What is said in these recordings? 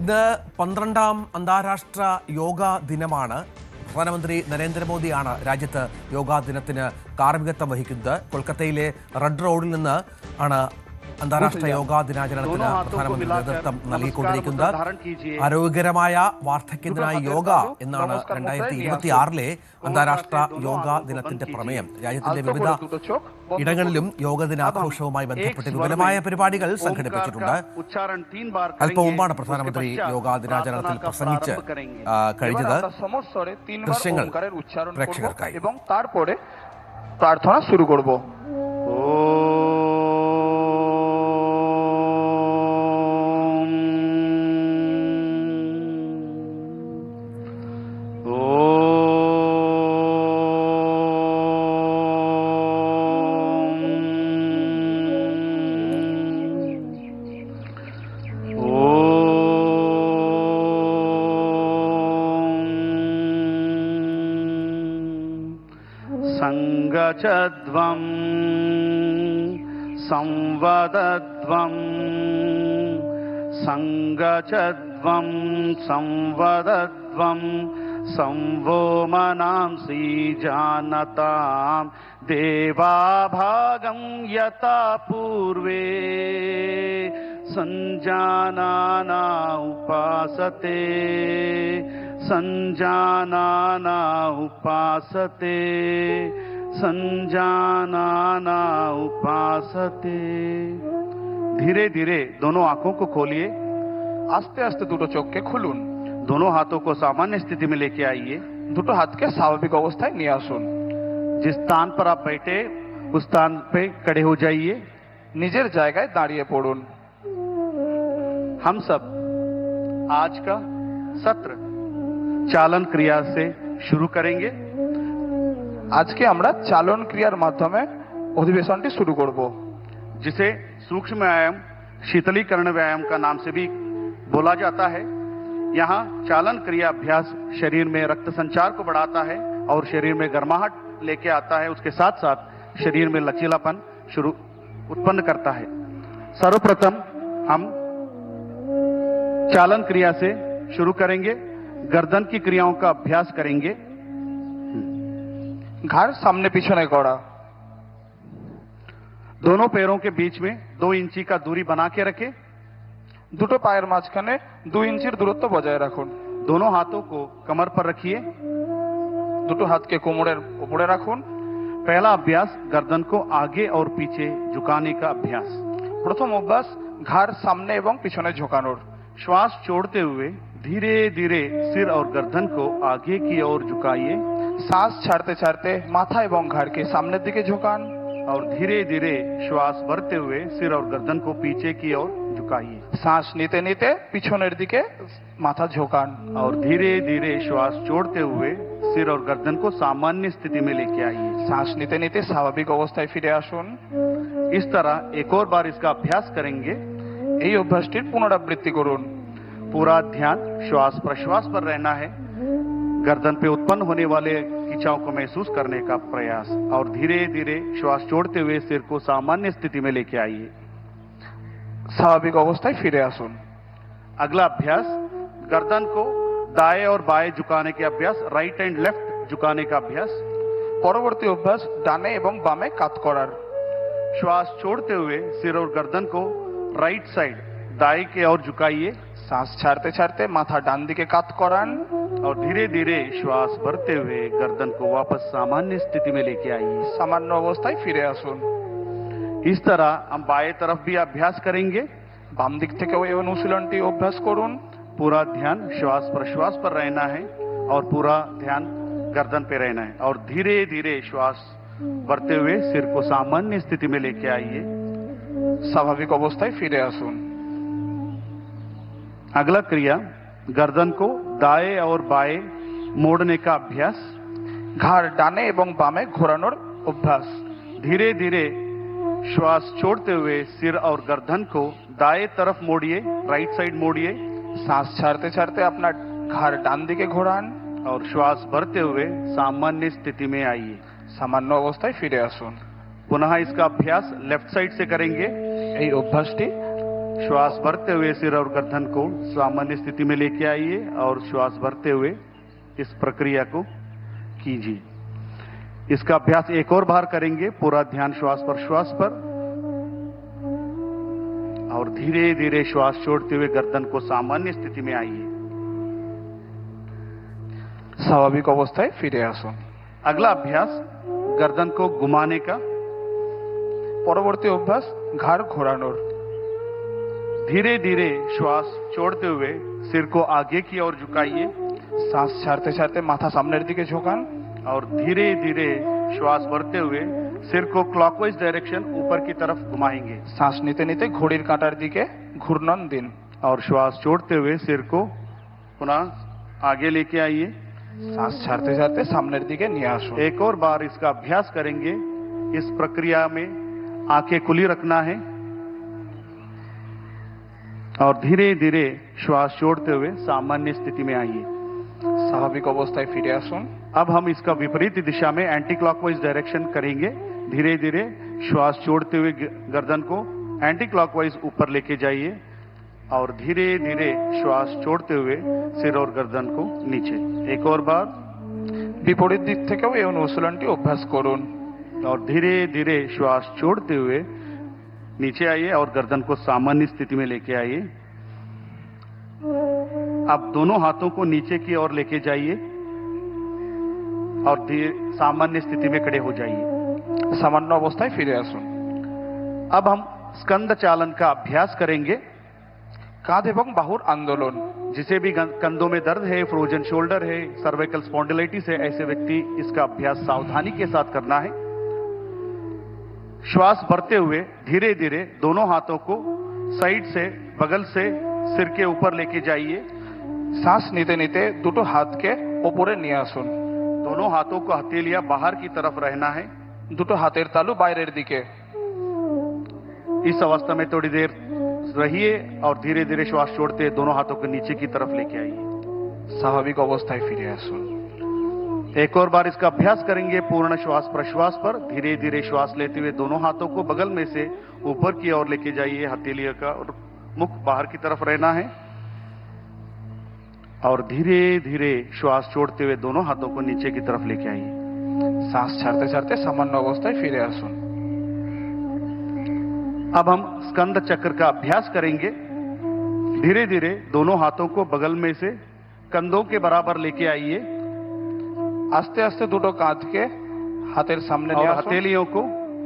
ഇന്ന് 12ാം അന്താരാഷ്ട്ര യോഗാ ദിനമാണ്. പ്രധാനമന്ത്രി നരേന്ദ്രമോദിയാണ് രാജ്യത്ത് യോഗാ ദിനത്തിന് കാർമ്മികത്വം വഹിക്കുന്നത്. കൊൽക്കത്തയിലെ റെഡ് റോഡിൽ നിന്ന് ആണ് അന്താരാഷ്ട്ര യോഗാ ദിനാചരണത്തിന് പ്രധാനമന്ത്രി നേതൃത്വം നൽകിക്കൊണ്ടിരിക്കുന്നത്. ആരോഗ്യകരമായ വാർദ്ധക്യത്തിനായി യോഗ എന്നാണ് 2026 അന്താരാഷ്ട്ര യോഗാ ദിനത്തിന്റെ പ്രമേയം. രാജ്യത്തിന്റെ വിവിധ ഇടങ്ങളിലും യോഗ ദിനാഘോഷവുമായി ബന്ധപ്പെട്ട് വിപുലമായ പരിപാടികൾ സംഘടിപ്പിച്ചിട്ടുണ്ട്. അല്പം മുമ്പാണ് പ്രധാനമന്ത്രി യോഗാ ദിനാചരണത്തിൽ പ്രസംഗിച്ച് കഴിഞ്ഞത്. ദൃശ്യങ്ങൾ പ്രേക്ഷകർക്കായി. പ്രാർത്ഥന শুরু করব। സംഗചദ്വം സംവദദ്വം സംഗചദ്വം സംവദദ്വം സംവോ മനാംസി ജാനതാം ദേവാഭാഗം യഥാ പൂർവേ സംജാനാനാ ഉപാസത്തെ संजानाना उपासते संजानाना उपासते। धीरे धीरे दोनों आंखों को खोलिए। आस्ते आस्ते दुटो चोख के खुलुन। दोनों हाथों को सामान्य स्थिति में लेके आइए। दुटो हाथ के स्वाभाविक अवस्थाएं निये आसुन। जिस स्थान पर आप बैठे उस स्थान पे खड़े हो जाइए। निजेर जायगाय दाड़िये पड़ुन। हम सब आज का सत्र चालन क्रिया से शुरू करेंगे। आज के আমরা চালন ক্রিয়ার মাধ্যমে অধিবেশনটি শুরু করব, जिसे सूक्ष्म व्यायाम शीतलीकरण व्यायाम का नाम से भी बोला जाता है। यहाँ चालन क्रिया अभ्यास शरीर में रक्त संचार को बढ़ाता है और शरीर में गर्माहट लेके आता है। उसके साथ साथ शरीर में लचीलापन उत्पन्न करता है। सर्वप्रथम हम चालन क्रिया से शुरू करेंगे। गर्दन की क्रियाओं का अभ्यास करेंगे। घाड़ सामने पीछे करा। दोनों पैरों के बीच में 2 इंची का दूरी बना के रखें। दुटो पायर माझखाने 2 इंचीर दूरत्व बजाय रखुन। दोनों हाथों को कमर पर रखिए। दुटो हाथ के कोमरेर ऊपरे रखुन। पहला अभ्यास गर्दन को आगे और पीछे झुकाने का अभ्यास। प्रथम अभ्यास घाड़ सामने एवं पीछे झुकानोर। श्वास छोड़ते हुए धीरे धीरे सिर और गर्दन को आगे की ओर झुकाइए। सांस छाड़ते छाड़ते माथा एवं घाड़ के सामने दिखे झुकान और धीरे धीरे श्वास भरते हुए सिर और गर्दन को पीछे की ओर झुकाइए। सांस नीते नीते पिछनेर दिके माथा झुकान और धीरे धीरे श्वास छोड़ते हुए सिर और गर्दन को सामान्य स्थिति में लेके आइए। सांस नीते नीते स्वाभाविक अवस्थाয় फिरे आसुन। इस तरह एक और बार इसका अभ्यास करेंगे। এই অভ্যাসটির পুনরাবৃত্তি করুন। पूरा ध्यान श्वास प्रश्वास पर रहना है। गर्दन पे उत्पन्न होने वाले खिंचाव को महसूस करने का प्रयास और धीरे धीरे श्वास छोड़ते हुए सिर को सामान्य स्थिति में लेके आइए। स्वाभाविक अवस्थाয় फिरे आसुन। अगला अभ्यास गर्दन को दाएं और बाएं झुकाने के अभ्यास, राइट एंड लेफ्ट झुकाने का अभ्यास। परवर्ती अभ्यास डाने एवं बामे कात करार। श्वास छोड़ते हुए सिर और गर्दन को राइट साइड दाएं की ओर झुकाइए। सांस छाड़ते छाड़ते माथा डान दिके कात करान और धीरे धीरे श्वास भरते हुए गर्दन को वापस सामान्य स्थिति में लेके आइए। सामान्य अवस्थाয় फिरे आसुन। इस तरह हम बाएं तरफ भी अभ्यास करेंगे। बाम दिक থেকেও এই অনুশীলনটি अभ्यास करुन। पूरा ध्यान श्वास प्रश्वास पर रहना है और पूरा ध्यान गर्दन पे रहना है और धीरे धीरे श्वास भरते हुए सिर को सामान्य स्थिति में लेके आइए। स्वाभाविक अवस्थाয় फिरे आसुन। अगला क्रिया गर्दन को दाएं और बाएं मोड़ने का अभ्यास। घाड़ डाने एवं बामे घोरानोर अभ्यास। धीरे धीरे श्वास छोड़ते हुए सिर और गर्दन को दाएं तरफ मोड़िए, राइट साइड मोड़िए। सांस छाड़ते छाड़ते अपना घाड़ डान दिके घोरान और श्वास भरते हुए सामान्य स्थिति में आइए। सामान्य अवस्थाয় फिरे आसुन। पुनः इसका अभ्यास लेफ्ट साइड से करेंगे। এই অভ্যাসটি श्वास भरते हुए सिर और गर्दन को सामान्य स्थिति में लेके आइए और श्वास भरते हुए इस प्रक्रिया को कीजिए। इसका अभ्यास एक और बार करेंगे। पूरा ध्यान श्वास पर और धीरे धीरे श्वास छोड़ते हुए गर्दन को सामान्य स्थिति में आइए। স্বাভাবিক অবস্থায় ফিরে আসুন। अगला अभ्यास गर्दन को घुमाने का। পরবর্তী অভ্যাস ঘাড় ঘোরানোর। धीरे धीरे श्वास छोड़ते हुए सिर को आगे की ओर झुकाइए। শ্বাস ছাড়তে ছাড়তে মাথা সামনের দিকে ঝোঁকান और धीरे धीरे श्वास भरते हुए सिर को क्लॉकवाइज डायरेक्शन ऊपर की तरफ घुमाएंगे। শ্বাস নিতে নিতে ঘড়ির কাঁটার দিকে ঘূর্ণন দিন। और श्वास छोड़ते हुए सिर को पुनः आगे लेके आइए। শ্বাস ছাড়তে ছাড়তে সামনের দিকে নিয়ে আসুন। एक और बार इसका अभ्यास करेंगे। इस प्रक्रिया में आंखें खुली रखना है और धीरे धीरे श्वास छोड़ते हुए सामान्य स्थिति में आइए। স্বাভাবিক অবস্থায় ফিরে আসুন। अब हम इसका विपरीत दिशा में एंटी क्लॉकवाइज डायरेक्शन करेंगे। धीरे धीरे श्वास छोड़ते हुए गर्दन को एंटी क्लॉकवाइज ऊपर लेके जाइए और धीरे धीरे श्वास छोड़ते हुए सिर और गर्दन को नीचे। एक और बार বিপরীত দিক থেকেও এই অনুশীলনটি অভ্যাস করুন। और धीरे धीरे श्वास छोड़ते हुए नीचे आइए और गर्दन को सामान्य स्थिति में लेके आइए। अब दोनों हाथों को नीचे की ओर लेके जाइए और सामान्य स्थिति में खड़े हो जाइए। সামান্য অবস্থায় ফিরে আসুন। अब हम स्कंद चालन का अभ्यास करेंगे। কাঁধ এবং বাহুর আন্দোলন। जिसे भी कंधों में दर्द है, फ्रोजन शोल्डर है, सर्वाइकल स्पॉन्डिलाइटिस है, ऐसे व्यक्ति इसका अभ्यास सावधानी के साथ करना है। श्वास भरते हुए धीरे धीरे दोनों हाथों को साइड से बगल से सिर के ऊपर लेके जाइए। শ্বাস নিতে নিতে দুটো হাতকে ওপরে নিয়ে আসুন। दोनों हाथों को हथेलियां बाहर की तरफ रहना है। দুটো হাতের তালু বাইরের দিকে। इस अवस्था में थोड़ी देर रहिए और धीरे धीरे श्वास छोड़ते दोनों हाथों को नीचे की तरफ लेके आइए। স্বাভাবিক অবস্থায় ফিরে আসুন। एक और बार इसका अभ्यास करेंगे। पूर्ण श्वास प्रश्वास पर धीरे धीरे श्वास लेते हुए दोनों हाथों को बगल में से ऊपर की ओर लेके जाइए। हथेलियों का और मुख बाहर की तरफ रहना है और धीरे धीरे श्वास छोड़ते हुए दोनों हाथों को नीचे की तरफ लेके आइए। শ্বাস ছাড়তে ছাড়তে সামান্য অবস্থায় ফিরে আসুন। अब हम स्कंद चक्र का अभ्यास करेंगे। धीरे धीरे दोनों हाथों को बगल में से कंधों के बराबर लेके आइए আস্তে আস্তে দুটো কাঁধকে হাতের সামনে और নিয়ে আসুন। हथेलियों को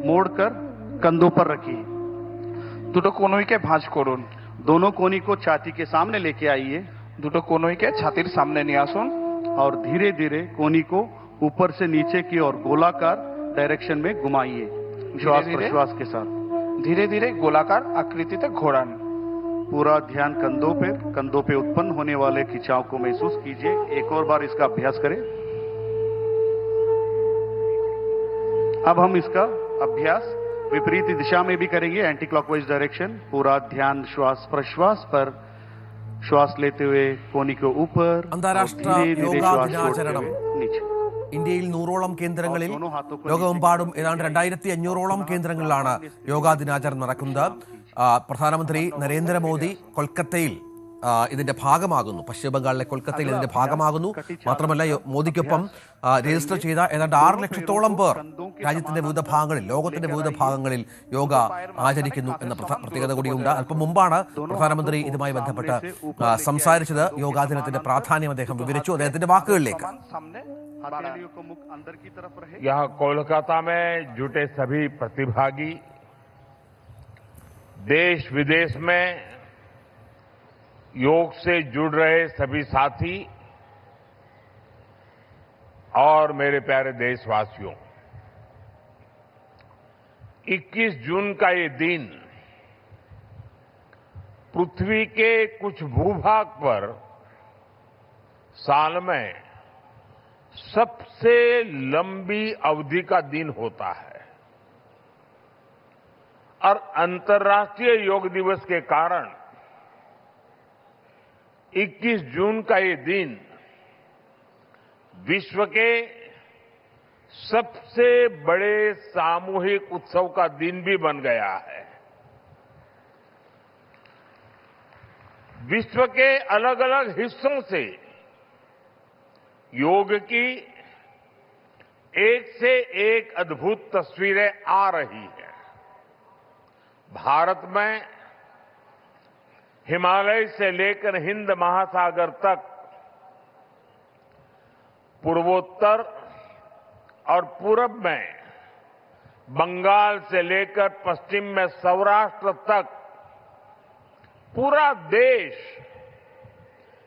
मोड़कर कंधों पर रखिए। দুটো কনুইকে ভাঁজ করুন। दोनों कोनी को छाती के सामने लेके आइए দুটো কনুইকে ছাতির সামনে নিয়ে আসুন और धीरे धीरे कोनी को ऊपर से नीचे की ओर गोलाकार डायरेक्शन में घुमाइए श्वास धीरे-धीरे? प्रश्वास के साथ। ধীরে ধীরে গোলাকার আকৃতিতে ঘোরান। पूरा ध्यान कंधों पे उत्पन्न होने वाले खिंचाव को महसूस कीजिए। एक और बार इसका अभ्यास करें। अब हम इसका अभ्यास विपरीत दिशा में भी करेंगे। Anti clockwise direction. पूरा ध्यान श्वास प्रश्वास पर। श्वास लेते हुए कोनी को ऊपर और അന്താരാഷ്ട്ര धीरे-धीरे യോഗാ श्वास छोड़ते ദിനാചരണം हुए नीचे। ഇന്ത്യയിൽ 100ഓളം കേന്ദ്രങ്ങളിൽ ലോകമെമ്പാടും ഏതാണ്ട് 2500ഓളം കേന്ദ്രങ്ങളിലാണ് യോഗാ ദിനാചരണം നടക്കുന്നത്. പ്രധാനമന്ത്രി നരേന്ദ്രമോദി കൊൽക്കത്തയിൽ ഇതിന്റെ ഭാഗമാകുന്നു. പശ്ചിമ ബംഗാളിലെ കൊൽക്കത്തയിൽ ഇതിന്റെ ഭാഗമാകുന്നു. മാത്രമല്ല മോദിക്കൊപ്പം രജിസ്റ്റർ ചെയ്ത ഏതാണ്ട് 6 ലക്ഷത്തോളം പേർ രാജ്യത്തിന്റെ വിവിധ ഭാഗങ്ങളിൽ, ലോകത്തിന്റെ വിവിധ ഭാഗങ്ങളിൽ യോഗ ആചരിക്കുന്നു എന്ന പ്രത്യേകത കൂടിയുണ്ട്. അല്പം മുമ്പാണ് പ്രധാനമന്ത്രി ഇതുമായി ബന്ധപ്പെട്ട് സംസാരിച്ചത്. യോഗാ ദിനത്തിന്റെ പ്രാധാന്യം അദ്ദേഹം വിവരിച്ചു. അദ്ദേഹത്തിന്റെ വാക്കുകളിലേക്ക്. यहाँ कोलकाता में जुटे सभी प्रतिभागी, देश विदेश में योग से जुड़ रहे सभी साथी और मेरे प्यारे देशवासियों, 21 जून का ये दिन पृथ्वी के कुछ भूभाग पर साल में सबसे लंबी अवधि का दिन होता है और अंतर्राष्ट्रीय योग दिवस के कारण 21 जून का ये दिन विश्व के सबसे बड़े सामूहिक उत्सव का दिन भी बन गया है। विश्व के अलग अलग हिस्सों से योग की एक से एक अद्भुत तस्वीरें आ रही हैं। भारत में हिमालय से लेकर हिंद महासागर तक, पूर्वोत्तर और पूरब में बंगाल से लेकर पश्चिम में सौराष्ट्र तक पूरा देश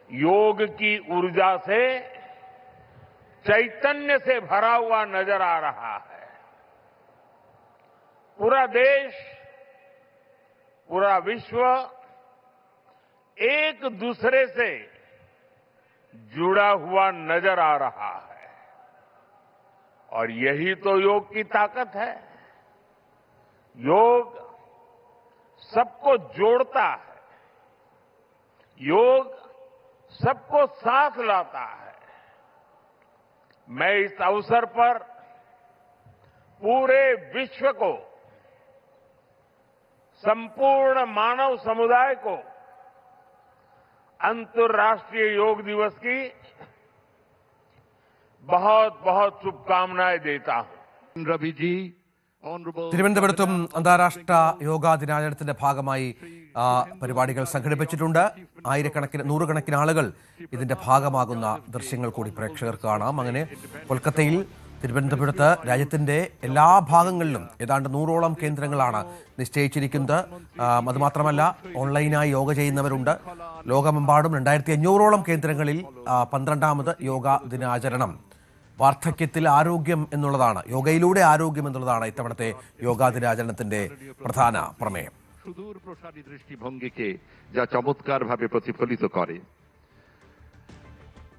योग की ऊर्जा से, चैतन्य से भरा हुआ नजर आ रहा है। पूरा देश, पूरा विश्व एक दूसरे से जुड़ा हुआ नजर आ रहा है और यही तो योग की ताकत है। योग सबको जोड़ता है, योग सबको साथ लाता है। मैं इस अवसर पर पूरे विश्व को, संपूर्ण मानव समुदाय को अंतर्राष्ट्रीय योग दिवस की बहुत बहुत शुभकामनाएं देता हूं। रवि जी, തിരുവനന്തപുരത്തും അന്താരാഷ്ട്ര യോഗാ ദിനാചരണത്തിന്റെ ഭാഗമായി പരിപാടികൾ സംഘടിപ്പിച്ചിട്ടുണ്ട്. ആയിരക്കണക്കിന് നൂറുകണക്കിന് ആളുകൾ ഇതിന്റെ ഭാഗമാകുന്ന ദൃശ്യങ്ങൾ കൂടി പ്രേക്ഷകർക്ക് കാണാം. അങ്ങനെ കൊൽക്കത്തയിൽ, തിരുവനന്തപുരത്ത് രാജ്യത്തിന്റെ എല്ലാ ഭാഗങ്ങളിലും ഏതാണ്ട് 100ഓളം കേന്ദ്രങ്ങളാണ് നിശ്ചയിച്ചിരിക്കുന്നത്. അതുമാത്രമല്ല, ഓൺലൈനായി യോഗ ചെയ്യുന്നവരുണ്ട്. ലോകമെമ്പാടും 2500ഓളം കേന്ദ്രങ്ങളിൽ 12ാമത് യോഗാ ദിനാചരണം. വാർദ്ധക്യത്തിൽ ആരോഗ്യം എന്നുള്ളതാണ്, യോഗയിലൂടെ ആരോഗ്യം എന്നുള്ളതാണ് ഇത്തവണത്തെ യോഗാ ദിനാചരണത്തിന്റെ പ്രധാന പ്രമേയം. সুদূর প্রসারী দৃষ্টিভঙ্গিকে যা চমৎকারভাবে প্রতিফলিত করে।